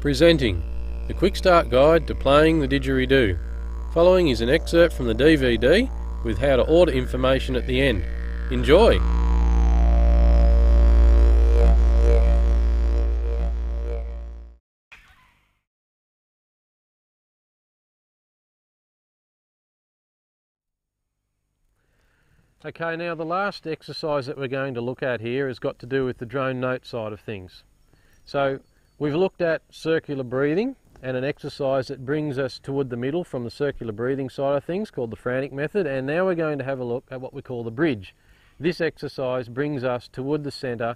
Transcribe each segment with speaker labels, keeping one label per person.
Speaker 1: Presenting the Quickstart Guide to Playing the Didgeridoo. Following is an excerpt from the DVD with how to order information at the end. Enjoy! Okay, now the last exercise that we're going to look at here has got to do with the drone note side of things. So we've looked at circular breathing and an exercise that brings us toward the middle from the circular breathing side of things called the frantic method, and now we're going to have a look at what we call the bridge. This exercise brings us toward the centre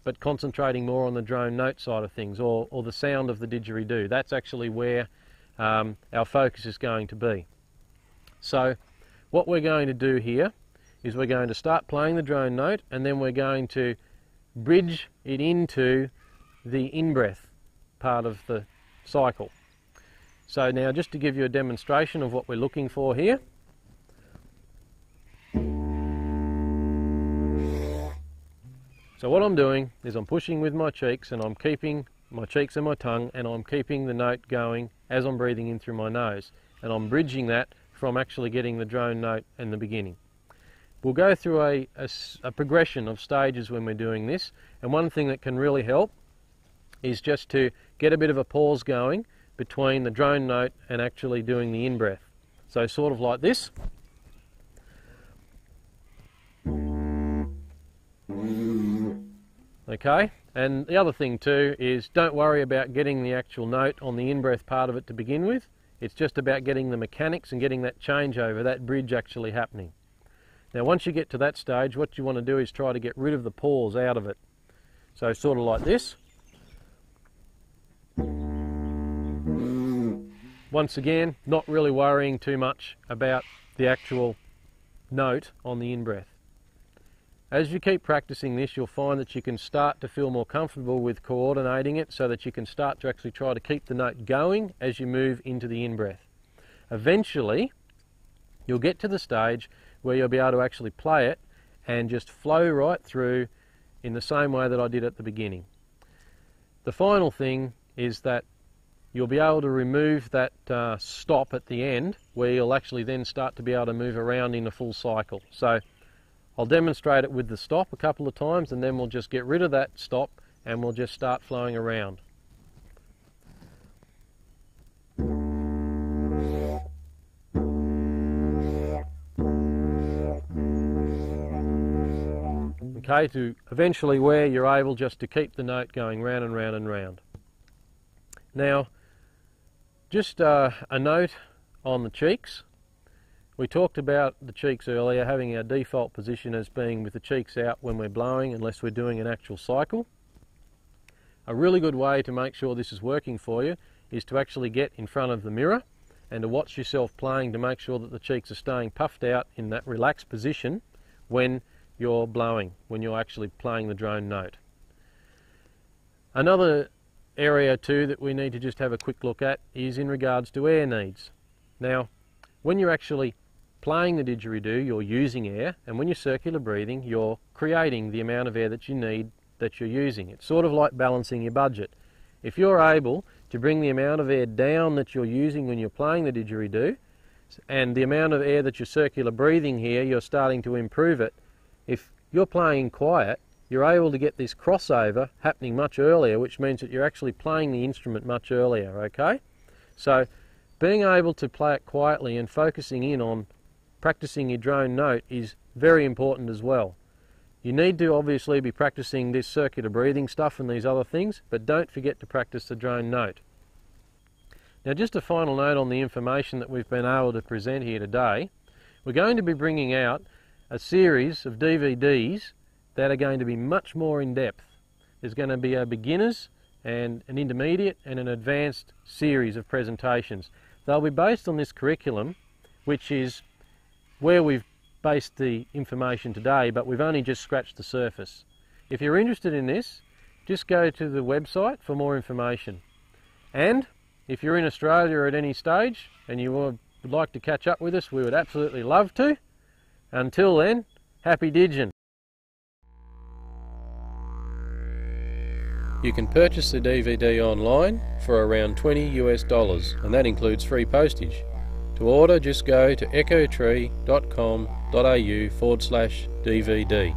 Speaker 1: but concentrating more on the drone note side of things, or the sound of the didgeridoo. That's actually where our focus is going to be. So what we're going to do here is we're going to start playing the drone note, and then we're going to bridge it into the in-breath part of the cycle. So now, just to give you a demonstration of what we're looking for here. So what I'm doing is I'm pushing with my cheeks, and I'm keeping my cheeks and my tongue, and I'm keeping the note going as I'm breathing in through my nose, and I'm bridging that from actually getting the drone note in the beginning. We'll go through a progression of stages when we're doing this, and one thing that can really help is just to get a bit of a pause going between the drone note and actually doing the in-breath. So sort of like this. Okay, and the other thing too is don't worry about getting the actual note on the in-breath part of it to begin with. It's just about getting the mechanics and getting that changeover, that bridge actually happening. Now once you get to that stage, what you want to do is try to get rid of the pause out of it. So sort of like this. Once again, not really worrying too much about the actual note on the in-breath. As you keep practicing this, you'll find that you can start to feel more comfortable with coordinating it, so that you can start to actually try to keep the note going as you move into the in-breath. Eventually, you'll get to the stage where you'll be able to actually play it and just flow right through in the same way that I did at the beginning. The final thing is that you'll be able to remove that stop at the end, where you'll actually then start to be able to move around in a full cycle. So I'll demonstrate it with the stop a couple of times, and then we'll just get rid of that stop and we'll just start flowing around. Okay, to eventually where you're able just to keep the note going round and round and round. Now, just a note on the cheeks. We talked about the cheeks earlier, having our default position as being with the cheeks out when we're blowing, unless we're doing an actual cycle. A really good way to make sure this is working for you is to actually get in front of the mirror and to watch yourself playing, to make sure that the cheeks are staying puffed out in that relaxed position when you're blowing, when you're actually playing the drone note. Another area too that we need to just have a quick look at is in regards to air needs. Now, when you're actually playing the didgeridoo, you're using air, and when you're circular breathing, you're creating the amount of air that you need, that you're using. It's sort of like balancing your budget. If you're able to bring the amount of air down that you're using when you're playing the didgeridoo, and the amount of air that you're circular breathing here, you're starting to improve it. If you're playing quiet, you're able to get this crossover happening much earlier, which means that you're actually playing the instrument much earlier, okay? So being able to play it quietly and focusing in on practicing your drone note is very important as well. You need to obviously be practicing this circular breathing stuff and these other things, but don't forget to practice the drone note. Now, just a final note on the information that we've been able to present here today. We're going to be bringing out a series of DVDs that are going to be much more in depth. There's going to be a beginners and an intermediate and an advanced series of presentations. They'll be based on this curriculum, which is where we've based the information today, but we've only just scratched the surface. If you're interested in this, just go to the website for more information. And if you're in Australia at any stage and you would like to catch up with us, we would absolutely love to. Until then, happy didging. You can purchase the DVD online for around $20 US, and that includes free postage. To order, just go to echotree.com.au/DVD.